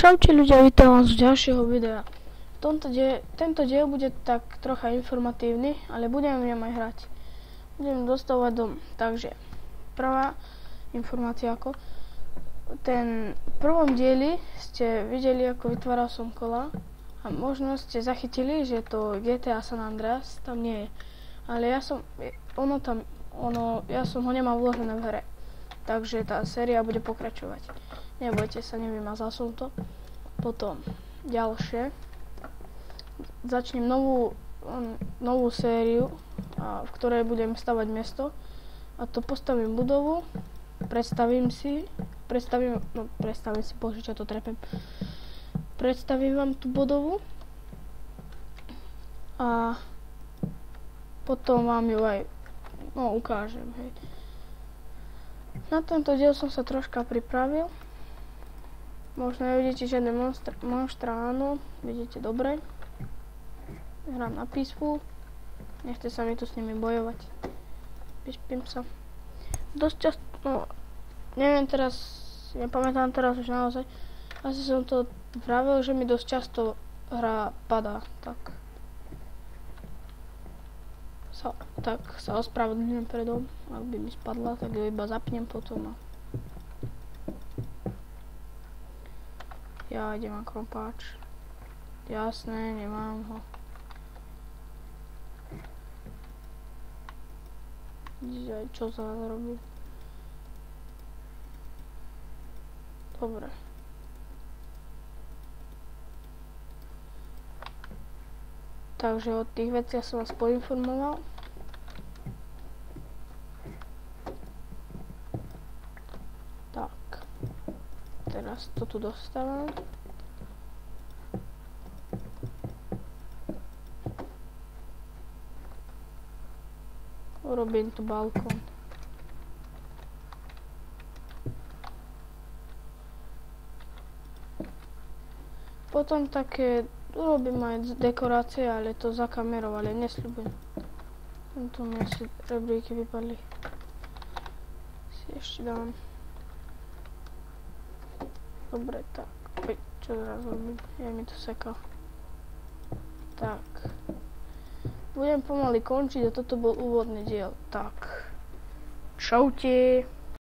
Čaute ľudia, vítam vás z ďalšieho videa. Tento diel bude tak trocha informatívny, ale budem v ňom aj hrať. Budem dostávať dom. Takže, prvá informácia ako. V prvom dieli ste videli, ako vytváral som kola a možno ste zachytili, že to GTA San Andreas tam nie je. Ale ja som ho nemal vložené v hre. Takže tá séria bude pokračovať. Nebojte sa, nevymazal som to. Potom ďalšie. Začnem novú sériu, v ktorej budem stavať mesto. A to postavím budovu, predstavím vám tú budovu a potom vám ju aj ukážem, hej. Na tento diel som sa troška pripravil. Možno nevidíte žiadne monstra, áno, vidíte dobre. Hrám na peaceful. Nechce sa mi tu s nimi bojovať. Vyspím sa. Dosť často, nepamätám teraz už naozaj. Asi som to vravel, že mi dosť často hra padá, tak sa ospravedlňujem predom. Ak by mi spadla, tak ju iba zapnem potom a ja idem na krompáč. Jasné, nemám ho. Čo sa robí? Dobre. Takže od tých vecí som vás poinformoval. Tak. Teraz to tu dostávam. Urobím tu balkón. Potom také urobím aj dekorácie, ale to za kamerou, ale nesľubujem. Tu mi asi rebríky vypadli. Si ešte dám. Dobre, tak. Čo teraz robím? Ja mi to seká. Tak. Budem pomaly končiť a toto bol úvodný diel. Tak. Čaute.